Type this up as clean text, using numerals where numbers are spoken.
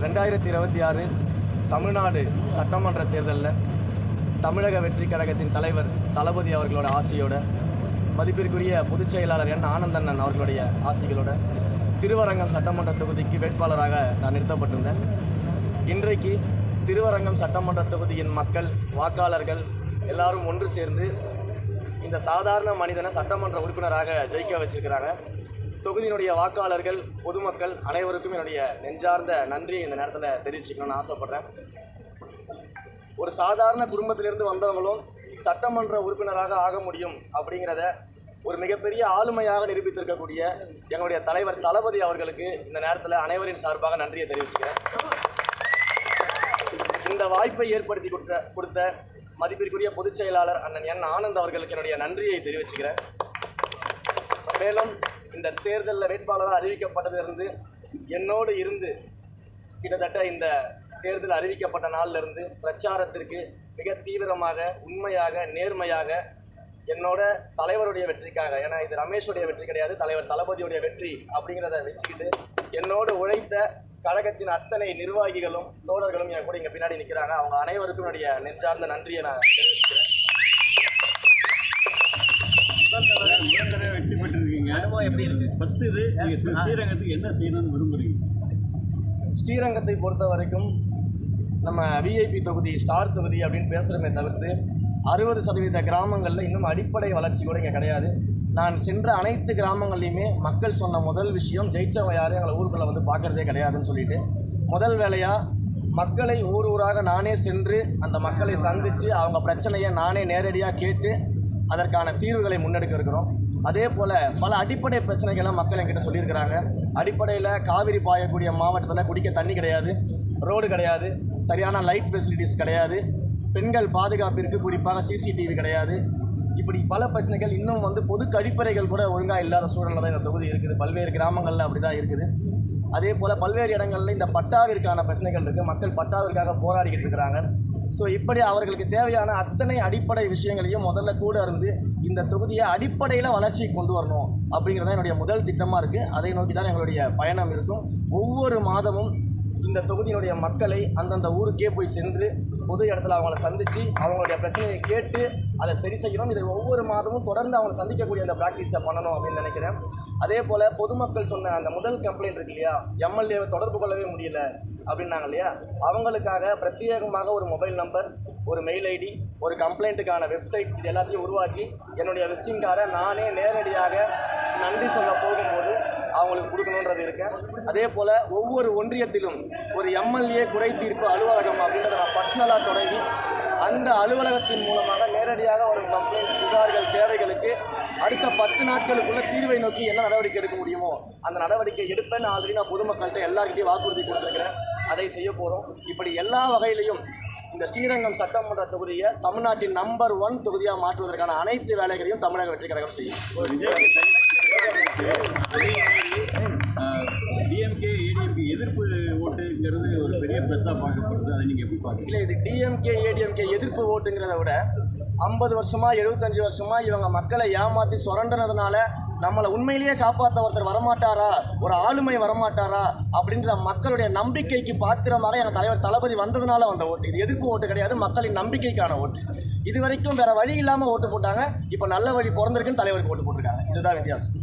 2026 தமிழ்நாடு சட்டமன்ற தேர்தலில் தமிழக வெற்றிக் கழகத்தின் தலைவர் தளபதி அவர்களோட ஆசையோட, மதிப்பிற்குரிய பொதுச் செயலாளர் என் ஆனந்தண்ணன் அவர்களுடைய ஆசைகளோட திருவரங்கம் சட்டமன்ற தொகுதிக்கு வேட்பாளராக நான் நிறுத்தப்பட்டிருந்தேன். இன்றைக்கு திருவரங்கம் சட்டமன்ற தொகுதியின் மக்கள், வாக்காளர்கள் எல்லாரும் ஒன்று சேர்ந்து இந்த சாதாரண மனிதனை சட்டமன்ற உறுப்பினராக ஜெயிக்க வச்சிருக்கிறாங்க. தொகுதியினுடைய வாக்காளர்கள், பொதுமக்கள் அனைவருக்கும் என்னுடைய நெஞ்சார்ந்த நன்றியை இந்த நேரத்தில் தெரிவிச்சுக்கணும்னு ஆசைப்பட்றேன். ஒரு சாதாரண குடும்பத்திலிருந்து வந்தவங்களும் சட்டமன்ற உறுப்பினராக ஆக முடியும் அப்படிங்கிறத ஒரு மிகப்பெரிய ஆளுமையாக நிரூபித்திருக்கக்கூடிய எங்களுடைய தலைவர் தளபதி அவர்களுக்கு இந்த நேரத்தில் அனைவரின் சார்பாக நன்றியை தெரிவிச்சுக்கிறேன். இந்த வாய்ப்பை ஏற்படுத்தி கொடுத்த மதிப்பிற்குரிய பொதுச் செயலாளர் அண்ணன் என் ஆனந்த் அவர்களுக்கு என்னுடைய நன்றியை தெரிவிச்சுக்கிறேன். மேலும் இந்த தேர்தலில் வேட்பாளராக அறிவிக்கப்பட்டதிலிருந்து என்னோடு இருந்து கிட்டத்தட்ட இந்த தேர்தல் அறிவிக்கப்பட்ட நாளிலிருந்து பிரச்சாரத்திற்கு மிக தீவிரமாக, உண்மையாக, நேர்மையாக என்னோட தலைவருடைய வெற்றிக்காக, ஏன்னா இது ரமேஷுடைய வெற்றி கிடையாது, தலைவர் தளபதியுடைய வெற்றி அப்படிங்கிறத வச்சுக்கிட்டு என்னோடு உழைத்த கழகத்தின் அத்தனை நிர்வாகிகளும் தோழர்களும் என் கூட இங்கே பின்னாடி நிற்கிறாங்க. அவங்க அனைவருக்கும் என்னுடைய நெஞ்சார்ந்த நன்றியை நான் தெரிவிச்சுக்கிறேன். வெற்றி பெற்றிருக்கீங்க, அனுபவம் எப்படி இருக்கு? ஃபர்ஸ்ட் இது ஸ்ரீரங்கத்துக்கு என்ன செய்யணும்னு விரும்புறீங்க? ஸ்ரீரங்கத்தை பொறுத்த வரைக்கும் நம்ம விஐபி தொகுதி, ஸ்டார் தொகுதி அப்படின்னு பேசுகிறோமே தவிர்த்து 60% கிராமங்களில் இன்னும் அடிப்படை வளர்ச்சி கூட இங்கே கிடையாது. நான் சென்ற அனைத்து கிராமங்கள்லையுமே மக்கள் சொன்ன முதல் விஷயம், ஜெயிச்சவங்க யாரும் எங்களை ஊருக்குள்ளே வந்து பார்க்குறதே கிடையாதுன்னு சொல்லிட்டு முதல் வேலையாக மக்களை ஊர் ஊராக நானே சென்று அந்த மக்களை சந்தித்து அவங்க பிரச்சனையை நானே நேரடியாக கேட்டு அதற்கான தீர்வுகளை முன்னெடுக்க இருக்கிறோம். அதே போல் பல அடிப்படை பிரச்சனைகளை மக்கள் என்கிட்ட சொல்லியிருக்கிறாங்க. அடிப்படையில் காவிரி பாயக்கூடிய மாவட்டத்தில் குடிக்க தண்ணி கிடையாது, ரோடு கிடையாது, சரியான லைட் ஃபெசிலிட்டிஸ் கிடையாது, பெண்கள் பாதுகாப்பிற்கு குறிப்பாக சிசிடிவி கிடையாது. இப்படி பல பிரச்சனைகள் இன்னும் பொது கழிப்பறைகள் கூட ஒழுங்காக இல்லாத சூழலில் தான் இந்த தொகுதி இருக்குது. பல்வேறு கிராமங்களில் அப்படி தான் இருக்குது. அதே போல் பல்வேறு இடங்களில் இந்த பட்டாவிற்கான பிரச்சனைகள் இருக்குது. மக்கள் பட்டாவிற்காக போராடிக்கிட்டு இருக்கிறாங்க. ஸோ இப்படி அவர்களுக்கு தேவையான அத்தனை அடிப்படை விஷயங்களையும் முதல்ல கூட இருந்து இந்த தொகுதியை அடிப்படையில் வளர்ச்சிக்கு கொண்டு வரணும் அப்படிங்கிறது தான் என்னுடைய முதல் திட்டமாக இருக்குது. அதை நோக்கி தான் எங்களுடைய பயணம் இருக்கும். ஒவ்வொரு மாதமும் இந்த தொகுதியினுடைய மக்களை அந்தந்த ஊருக்கே போய் சென்று பொது இடத்துல அவங்கள சந்தித்து அவங்களுடைய பிரச்சனையை கேட்டு அதை சரி செய்யணும். இதை ஒவ்வொரு மாதமும் தொடர்ந்து அவங்களை சந்திக்கக்கூடிய அந்த ப்ராக்டிஸை பண்ணணும் அப்படின்னு நினைக்கிறேன். அதே போல் பொதுமக்கள் சொன்ன அந்த முதல் கம்ப்ளைண்ட் இருக்கு இல்லையா, எம்எல்ஏவை தொடர்பு கொள்ளவே முடியல அப்படின்னாங்க இல்லையா, அவங்களுக்காக பிரத்யேகமாக ஒரு மொபைல் நம்பர், ஒரு மெயில் ஐடி, ஒரு கம்ப்ளைண்ட்டுக்கான வெப்சைட், இது எல்லாத்தையும் உருவாக்கி என்னுடைய விசிட்டிங் கார்டை நானே நேரடியாக நன்றி சொல்ல போகும்போது அவங்களுக்கு கொடுக்கணுன்றது இருக்கேன். அதே போல் ஒவ்வொரு ஒன்றியத்திலும் ஒரு எம்எல்ஏ குறை தீர்ப்பு அலுவலகம் அப்படின்றத நான் பர்சனலாக தொடங்கி அந்த அலுவலகத்தின் மூலமாக நேரடியாக வரும் கம்ப்ளைண்ட்ஸ், புகார்கள், தேவைகளுக்கு அடுத்த 10 நாட்களுக்குள்ள தீர்வை நோக்கி என்ன நடவடிக்கை எடுக்க முடியுமோ அந்த நடவடிக்கை எடுப்பேன்னு ஆல்ரெடி நான் பொதுமக்கள்கிட்ட எல்லாருக்கிட்டையும் வாக்குறுதி கொடுத்துருக்கிறேன். அதை செய்ய போகிறோம். இப்படி எல்லா வகையிலையும் இந்த ஸ்ரீரங்கம் சட்டமன்ற தொகுதியை தமிழ்நாட்டின் நம்பர் 1 தொகுதியாக மாற்றுவதற்கான அனைத்து வேலைகளையும் தமிழக வெற்றி கழகம் செய்யும். டிஎம்கே ஏடிஎம்கே எதிர்ப்பு ஓட்டுங்கிறது ஒரு பெரிய ப்ளஸ்ஸாக பார்க்கப்படுது. அதை நீங்கள் எப்படி பார்க்குறீங்க? இல்லை, இது டிஎம்கே ஏடிஎம்கே எதிர்ப்பு ஓட்டுங்கிறத விட 50 வருஷமாக 75 வருஷமாக இவங்க மக்களை ஏமாற்றி சுரண்டனதுனால நம்மளை உண்மையிலேயே காப்பாற்ற ஒருத்தர் வரமாட்டாரா, ஒரு ஆளுமை வரமாட்டாரா அப்படின்ற மக்களுடைய நம்பிக்கைக்கு பாத்திரமாக எங்கள் தலைவர் தளபதி வந்ததுனால வந்த ஓட்டு. இது எதிர்ப்பு ஓட்டு கிடையாது, மக்களின் நம்பிக்கைக்கான ஓட்டு. இது வரைக்கும் வேறு வழி இல்லாமல் ஓட்டு போட்டாங்க. இப்போ நல்ல வழி பிறந்திருக்குன்னு தலைவருக்கு ஓட்டு போட்டிருக்காங்க. இதுதான் வித்தியாசம்.